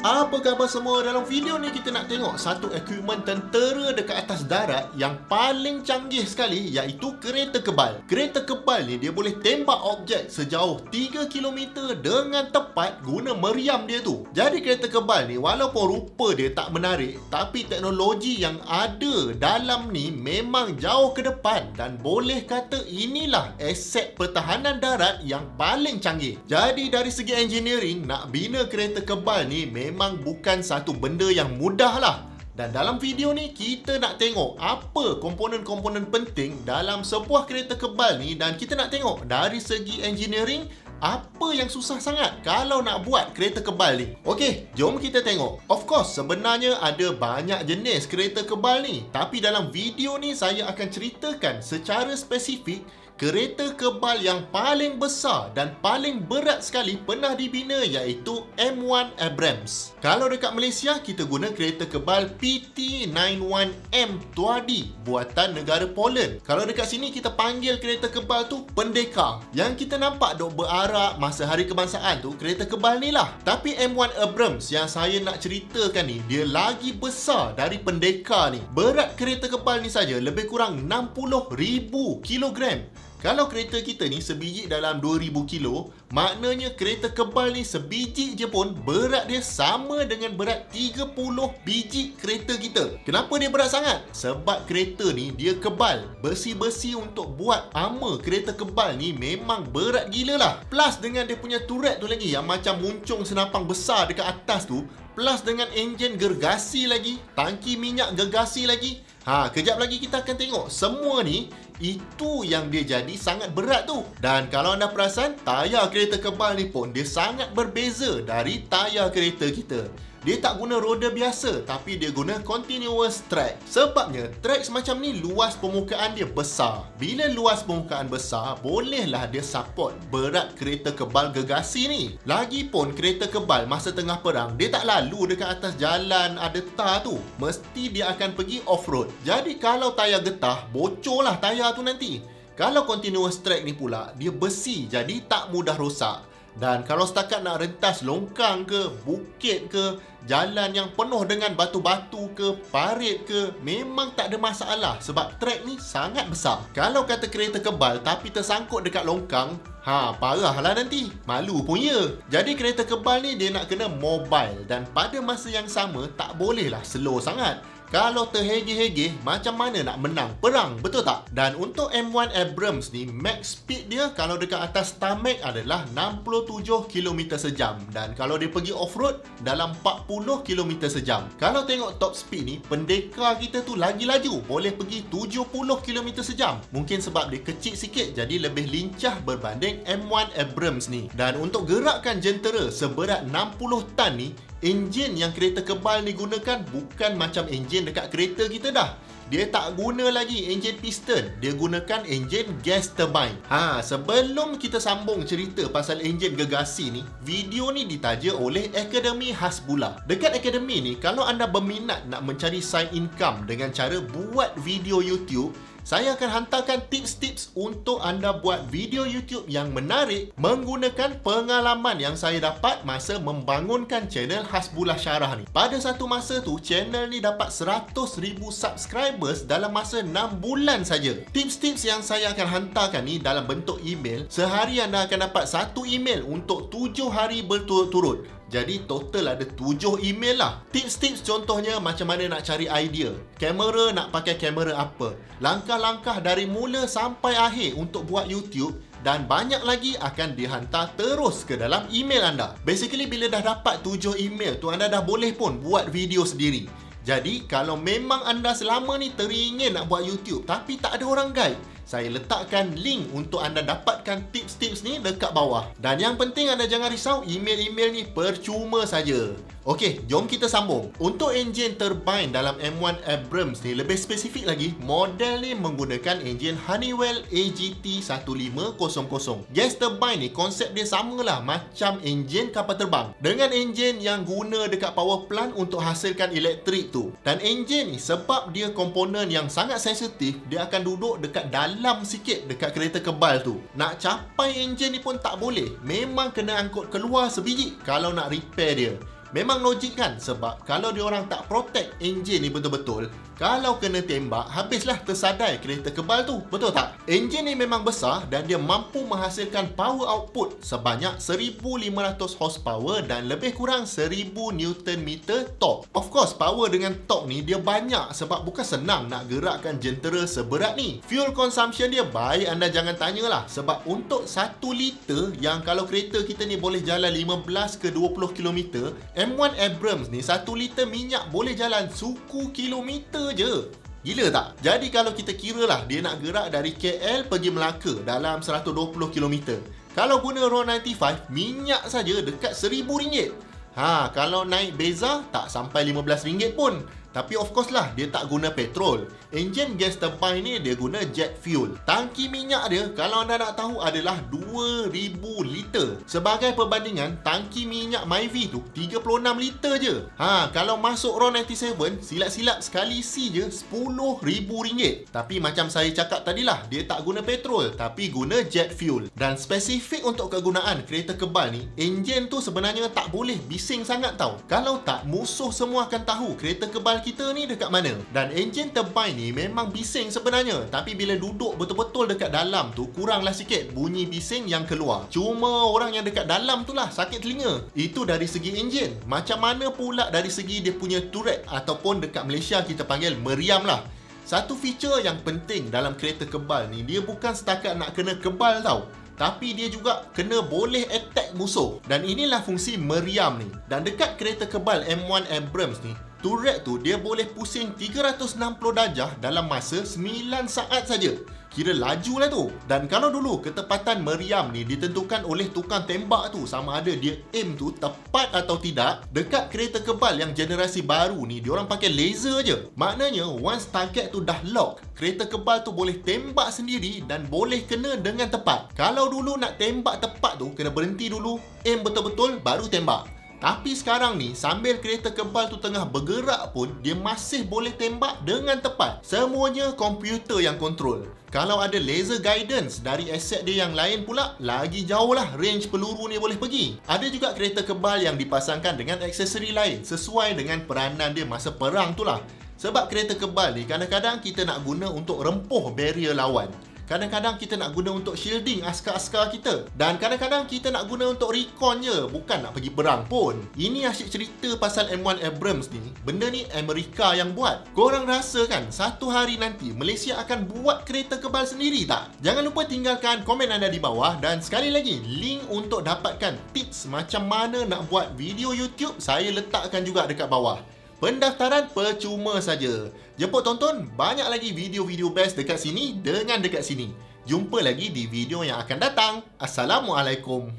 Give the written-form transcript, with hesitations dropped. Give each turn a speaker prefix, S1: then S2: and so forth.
S1: Apa khabar semua? Dalam video ni kita nak tengok satu equipment tentera dekat atas darat yang paling canggih sekali, iaitu kereta kebal. Kereta kebal ni dia boleh tembak objek sejauh 3 km dengan tepat guna meriam dia tu. Jadi kereta kebal ni walaupun rupa dia tak menarik, tapi teknologi yang ada dalam ni memang jauh ke depan dan boleh kata inilah aset pertahanan darat yang paling canggih. Jadi dari segi engineering, nak bina kereta kebal ni memang bukan satu benda yang mudah lah. Dan dalam video ni kita nak tengok apa komponen-komponen penting dalam sebuah kereta kebal ni, dan kita nak tengok dari segi engineering apa yang susah sangat kalau nak buat kereta kebal ni. Okey, jom kita tengok. Of course, sebenarnya ada banyak jenis kereta kebal ni, tapi dalam video ni saya akan ceritakan secara spesifik kereta kebal yang paling besar dan paling berat sekali pernah dibina, iaitu M1 Abrams. Kalau dekat Malaysia, kita guna kereta kebal PT91M Tuadi buatan negara Poland. Kalau dekat sini kita panggil kereta kebal tu Pendekar. Yang kita nampak dok berarak masa hari kebangsaan tu kereta kebal ni lah. Tapi M1 Abrams yang saya nak ceritakan ni, dia lagi besar dari Pendekar ni. Berat kereta kebal ni saja lebih kurang 60,000 kilogram. Kalau kereta kita ni sebiji dalam 2000 kilo, maknanya kereta kebal ni sebiji je pun berat dia sama dengan berat 30 biji kereta kita. Kenapa dia berat sangat? Sebab kereta ni dia kebal. Besi-besi untuk buat armor kereta kebal ni memang berat gila lah. Plus dengan dia punya turret tu lagi yang macam muncung senapang besar dekat atas tu, plus dengan enjin gergasi lagi, tangki minyak gergasi lagi. Kejap lagi kita akan tengok semua ni. Itu yang dia jadi sangat berat tu. Dan kalau anda perasan, tayar kereta kebal ni pun dia sangat berbeza dari tayar kereta kita. Dia tak guna roda biasa, tapi dia guna continuous track. Sebabnya track semacam ni luas permukaan dia besar. Bila luas permukaan besar, bolehlah dia support berat kereta kebal gergasi ni. Lagipun kereta kebal masa tengah perang, dia tak lalu dekat atas jalan ada tar tu. Mesti dia akan pergi off-road. Jadi kalau tayar getah, bocorlah tayar tu nanti. Kalau continuous track ni pula, dia besi, jadi tak mudah rosak. Dan kalau setakat nak rentas longkang ke, bukit ke, jalan yang penuh dengan batu-batu ke, parit ke, memang tak ada masalah sebab trek ni sangat besar. Kalau kata kereta kebal tapi tersangkut dekat longkang, parahlah nanti. Malu punya. Jadi kereta kebal ni dia nak kena mobile, dan pada masa yang sama tak bolehlah slow sangat. Kalau terhege-hege, macam mana nak menang perang, betul tak? Dan untuk M1 Abrams ni, max speed dia kalau dekat atas tarmac adalah 67 km sejam. Dan kalau dia pergi off-road, dalam 40 km sejam. Kalau tengok top speed ni, Pendekar kita tu lagi laju, boleh pergi 70 km sejam. Mungkin sebab dia kecil sikit, jadi lebih lincah berbanding M1 Abrams ni. Dan untuk gerakkan jentera seberat 60 tan ni, enjin yang kereta kebal ni gunakan bukan macam enjin dekat kereta kita dah. Dia tak guna lagi enjin piston, dia gunakan enjin gas turbine. Sebelum kita sambung cerita pasal enjin gergasi ni, video ni ditaja oleh Akademi Hasbullah. Dekat akademi ni, kalau anda berminat nak mencari side income dengan cara buat video YouTube, saya akan hantarkan tips-tips untuk anda buat video YouTube yang menarik menggunakan pengalaman yang saya dapat masa membangunkan channel Hasbullah Syarah ni. Pada satu masa tu, channel ni dapat 100,000 subscribers dalam masa 6 bulan saja. Tips-tips yang saya akan hantarkan ni dalam bentuk email. Sehari anda akan dapat 1 email untuk 7 hari berturut-turut. Jadi total ada 7 email lah. Tips-tips contohnya macam mana nak cari idea, kamera nak pakai kamera apa, langkah-langkah dari mula sampai akhir untuk buat YouTube, dan banyak lagi akan dihantar terus ke dalam email anda. Basically bila dah dapat 7 email tu, anda dah boleh pun buat video sendiri. Jadi kalau memang anda selama ni teringin nak buat YouTube tapi tak ada orang guide, saya letakkan link untuk anda dapatkan tips-tips ni dekat bawah. Dan yang penting anda jangan risau, email-email ni percuma saja. Okey, jom kita sambung. Untuk enjin turbine dalam M1 Abrams ni, lebih spesifik lagi, model ni menggunakan enjin Honeywell AGT 1500. Gas turbine ni konsep dia samalah macam enjin kapal terbang, dengan enjin yang guna dekat power plant untuk hasilkan elektrik tu. Dan enjin ni sebab dia komponen yang sangat sensitif, dia akan duduk dekat dalam sikit dekat kereta kebal tu. Nak capai enjin ni pun tak boleh, memang kena angkut keluar sebiji kalau nak repair dia. Memang logik kan? Sebab kalau diorang tak protect enjin ni betul-betul, kalau kena tembak, habislah tersadai kereta kebal tu. Betul tak? Enjin ni memang besar dan dia mampu menghasilkan power output sebanyak 1500 horsepower dan lebih kurang 1000 Newton meter torque. Of course, power dengan torque ni dia banyak sebab bukan senang nak gerakkan jentera seberat ni. Fuel consumption dia baik anda jangan tanyalah, sebab untuk 1 liter yang kalau kereta kita ni boleh jalan 15 ke 20 km, M1 Abrams ni 1 liter minyak boleh jalan suku kilometer je. Gila tak? Jadi kalau kita kira lah dia nak gerak dari KL pergi Melaka dalam 120 km. Kalau guna RON 95, minyak saja dekat RM1,000. Kalau naik Beza tak sampai RM15 pun. Tapi of course lah, dia tak guna petrol. Enjin gas turbine ni dia guna jet fuel. Tangki minyak dia, kalau anda nak tahu, adalah 2000 liter. Sebagai perbandingan, tangki minyak Myvi tu 36 liter je. Kalau masuk RON 97, silap-silap sekali isi je RM10,000. Tapi macam saya cakap tadilah, dia tak guna petrol, tapi guna jet fuel. Dan spesifik untuk kegunaan kereta kebal ni, enjin tu sebenarnya tak boleh bising sangat tau. Kalau tak, musuh semua akan tahu kereta kebal kita ni dekat mana. Dan enjin turbine ni memang bising sebenarnya, tapi bila duduk betul-betul dekat dalam tu, kuranglah sikit bunyi bising yang keluar. Cuma orang yang dekat dalam tu lah sakit telinga. Itu dari segi enjin. Macam mana pula dari segi dia punya turret, ataupun dekat Malaysia kita panggil meriam lah. Satu feature yang penting dalam kereta kebal ni, dia bukan setakat nak kena kebal tau, tapi dia juga kena boleh attack musuh. Dan inilah fungsi meriam ni. Dan dekat kereta kebal M1 Abrams ni, turret tu dia boleh pusing 360 darjah dalam masa 9 saat saja. Kira laju lah tu. Dan kalau dulu ketepatan meriam ni ditentukan oleh tukang tembak tu, sama ada dia aim tu tepat atau tidak, dekat kereta kebal yang generasi baru ni, diorang pakai laser je. Maknanya once target tu dah lock, kereta kebal tu boleh tembak sendiri dan boleh kena dengan tepat. Kalau dulu nak tembak tepat tu, kena berhenti dulu, aim betul-betul, baru tembak. Tapi sekarang ni, sambil kereta kebal tu tengah bergerak pun, dia masih boleh tembak dengan tepat. Semuanya komputer yang kontrol. Kalau ada laser guidance dari aset dia yang lain pula, lagi jauh lah range peluru ni boleh pergi. Ada juga kereta kebal yang dipasangkan dengan aksesori lain sesuai dengan peranan dia masa perang tu lah. Sebab kereta kebal ni kadang-kadang kita nak guna untuk rempuh barrier lawan. Kadang-kadang kita nak guna untuk shielding askar-askar kita. Dan kadang-kadang kita nak guna untuk recon je, bukan nak pergi perang pun. Ini asyik cerita pasal M1 Abrams ni. Benda ni Amerika yang buat. Korang rasa kan satu hari nanti Malaysia akan buat kereta kebal sendiri tak? Jangan lupa tinggalkan komen anda di bawah. Dan sekali lagi, link untuk dapatkan tips macam mana nak buat video YouTube, saya letakkan juga dekat bawah. Pendaftaran percuma saja. Jemput tonton banyak lagi video-video best dekat sini dengan dekat sini. Jumpa lagi di video yang akan datang. Assalamualaikum.